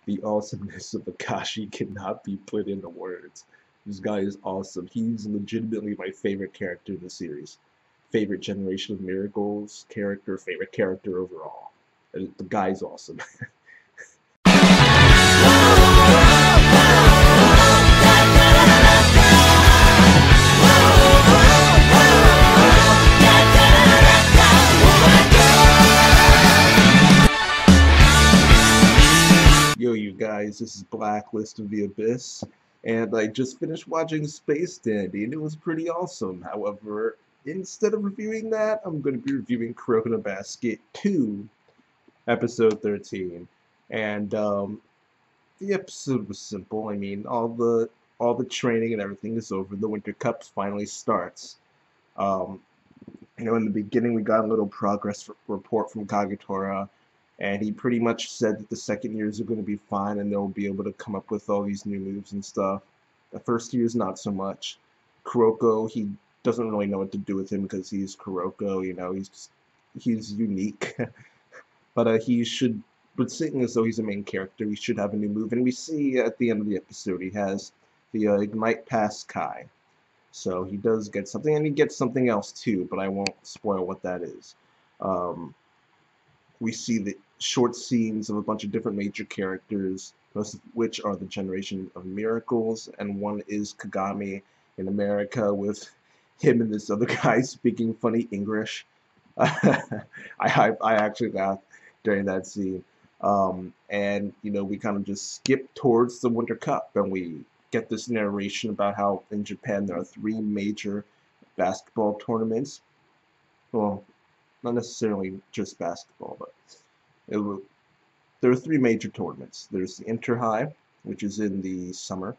The awesomeness of Akashi cannot be put into words. This guy is awesome. He's legitimately my favorite character in the series. Favorite Generation of Miracles character, favorite character overall. The guy's awesome. Yo, you guys, this is Blacklist of the Abyss, and I just finished watching Space Dandy, and it was pretty awesome. However, instead of reviewing that, I'm going to be reviewing Kuroko Basket 2, Episode 13. And the episode was simple. I mean, all the training and everything is over. The Winter Cup finally starts. Um, in the beginning, we got a little progress report from Kagetora, and he pretty much said that the second years are going to be fine and they'll be able to come up with all these new moves and stuff. The first year's not so much. Kuroko, he doesn't really know what to do with him because he's Kuroko, he's unique. But he should, but seeing as though he's a main character, he should have a new move. And we see at the end of the episode, he has the Ignite Past Kai. So he does get something, and he gets something else too, but I won't spoil what that is. We see the short scenes of a bunch of different major characters, most of which are the Generation of Miracles, and one is Kagami in America with him and this other guy speaking funny English. I actually laughed during that scene. And we kind of just skip towards the Winter Cup, and we get this narration about how in Japan there are three major basketball tournaments. Well, not necessarily just basketball, but there are three major tournaments. There's the Inter-High, which is in the summer.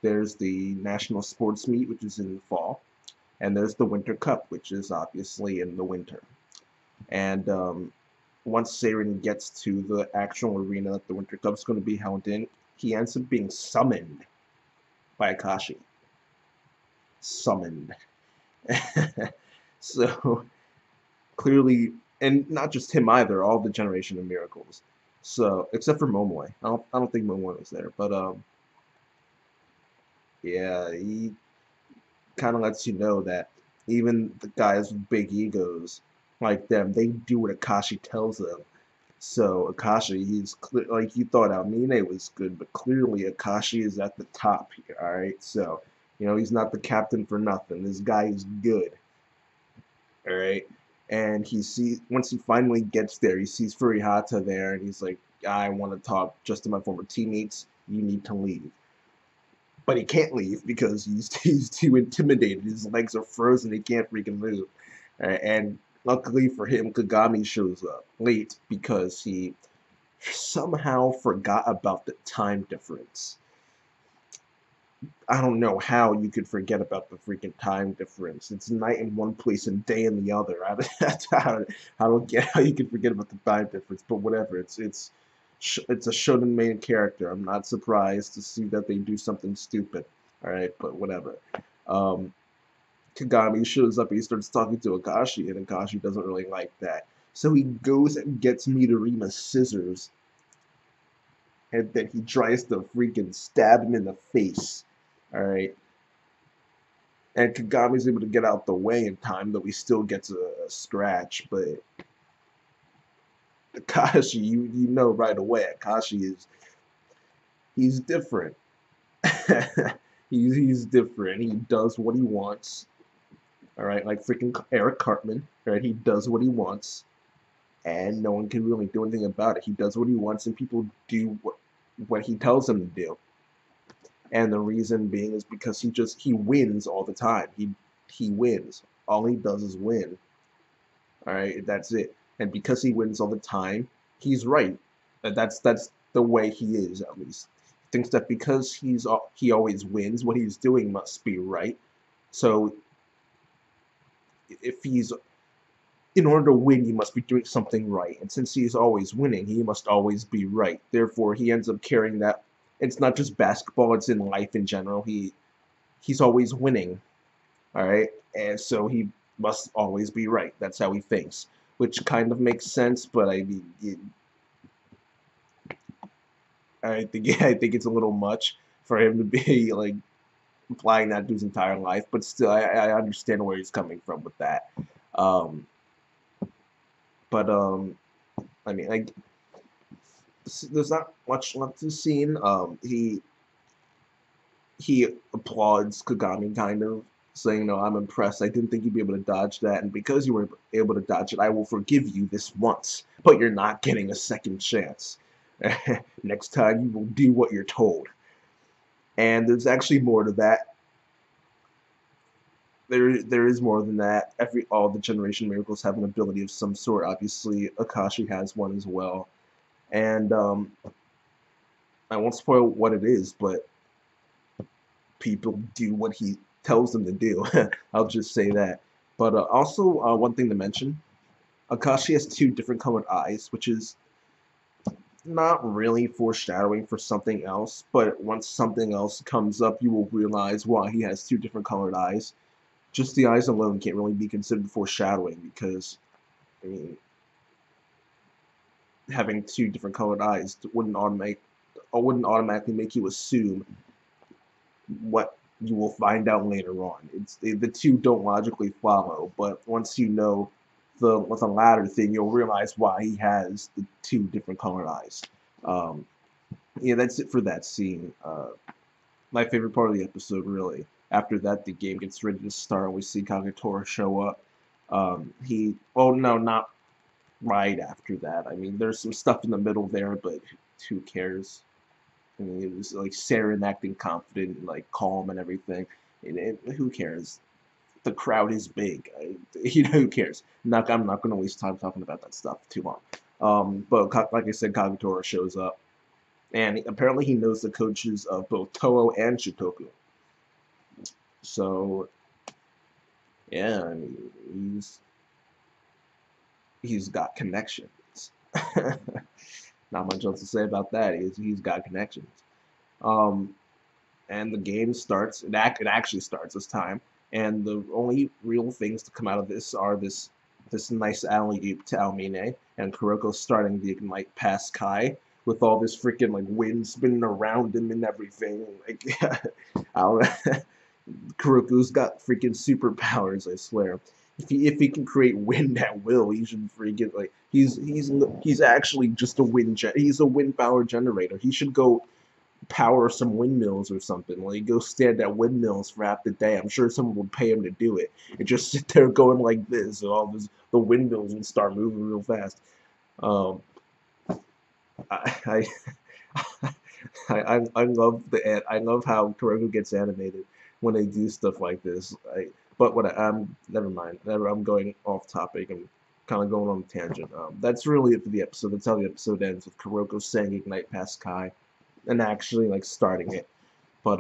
There's the National Sports Meet, which is in the fall. And there's the Winter Cup, which is obviously in the winter. And once Seirin gets to the actual arena that the Winter Cup's going to be held in, he ends up being summoned by Akashi. Summoned. So, clearly, and not just him either, all the Generation of Miracles. So, except for Momoe. I don't think Momoe was there, but, yeah, he kind of lets you know that even the guys with big egos like them, they do what Akashi tells them. So Akashi, he's like, you thought Almine was good, but clearly Akashi is at the top here. All right, so he's not the captain for nothing. This guy is good. All right, and once he finally gets there, he sees Furihata there, and he's like, I want to talk just to my former teammates. You need to leave. But he can't leave because he's too intimidated. His legs are frozen. He can't freaking move. And luckily for him, Kagami shows up late because he somehow forgot about the time difference. I don't know how you could forget about the freaking time difference. It's night in one place and day in the other. I don't get how you could forget about the time difference, but whatever. It's a shonen main character. I'm not surprised to see that they do something stupid. All right, but whatever. Kagami shows up. He starts talking to Akashi, and Akashi doesn't really like that. So he goes and gets Midorima's scissors, and then he tries to freaking stab him in the face. All right. And Kagami's able to get out the way in time, though he still gets a scratch. But Akashi, you know right away, Akashi he's different. he's different. He does what he wants. All right, like freaking Eric Cartman. All right, he does what he wants, and no one can really do anything about it. He does what he wants, and people do what he tells them to do. And the reason being is because he wins all the time. He wins. All he does is win. All right, that's it. And because he wins all the time, he's right. That's the way he is, at least. He thinks that because he always wins, what he's doing must be right. So in order to win, he must be doing something right. And since he is always winning, he must always be right. Therefore, he ends up carrying that. It's not just basketball, it's in life in general. He's always winning. All right? And so he must always be right. That's how he thinks. Which kind of makes sense, but I mean, I think it's a little much for him to be like applying that to his entire life, but still, I understand where he's coming from with that. Um, but I mean, like, there's not much left to the scene. He applauds Kagami, kind of saying, "No, I'm impressed. I didn't think you'd be able to dodge that, and because you were able to dodge it, I will forgive you this once. But you're not getting a second chance. Next time, you will do what you're told." And there's actually more to that. There is more than that. All the generation miracles have an ability of some sort. Obviously, Akashi has one as well, and I won't spoil what it is, but people do what he tells them to do. I'll just say that. But also, one thing to mention: Akashi has two different colored eyes, which is not really foreshadowing for something else. But once something else comes up, you will realize why he has two different colored eyes. Just the eyes alone can't really be considered foreshadowing because, I mean, having two different colored eyes wouldn't automatically make you assume what you will find out later on. The two don't logically follow, but once you know the latter thing, you'll realize why he has the two different colored eyes. Yeah, that's it for that scene. My favorite part of the episode, really. After that, the game gets ready to start, and we see Kagetora show up. Oh no, not right after that. I mean, there's some stuff in the middle there, but who cares? I mean, it was like Seirin acting confident and like calm and everything. Who cares? The crowd is big. Who cares? I'm not going to waste time talking about that stuff too long. But like I said, Kagetora shows up, and apparently he knows the coaches of both Touou and Shikoku. So, yeah, I mean, he's got connections. Not much else to say about that. He's got connections. And the game starts. It actually starts this time. And the only real things to come out of this are this nice alley-oop to Almine and Kuroko starting the Ignite past Kai with all this freaking like wind spinning around him and everything. Like, Kuroko's got freaking superpowers, I swear. If he can create wind at will, he should freaking like he's actually just a he's a wind power generator. He should go power some windmills or something. Like go stand at windmills for half the day. I'm sure someone would pay him to do it. And just sit there going like this, and the windmills would start moving real fast. I I love I love how Kuroko gets animated when they do stuff like this. But never mind. I'm going off topic. I'm kind of going on a tangent. That's really it for the episode. That's how the episode ends, with Kuroko saying Ignite past Kai and actually like starting it. But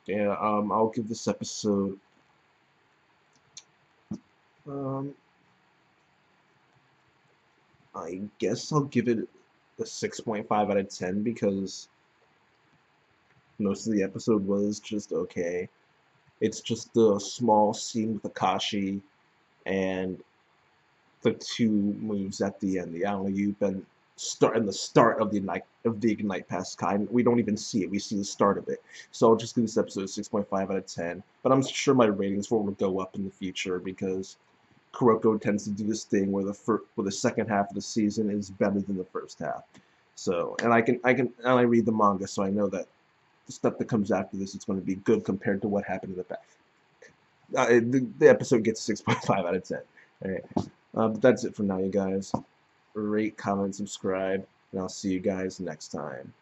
yeah, I'll give this episode I guess I'll give it a 6.5 out of 10 because most of the episode was just okay. It's just the small scene with Akashi and the two moves at the end, the alley-oop and the start of the Ignite past Kai. We don't even see it. We see the start of it. So I'll just give this episode a 6.5 out of 10. But I'm sure my ratings will go up in the future because Kuroko tends to do this thing where the second half of the season is better than the first half. So, and I read the manga, so I know that the stuff that comes after this is going to be good compared to what happened in the past. The episode gets 6.5 out of 10. All right, but that's it for now, you guys. Rate, comment, subscribe, and I'll see you guys next time.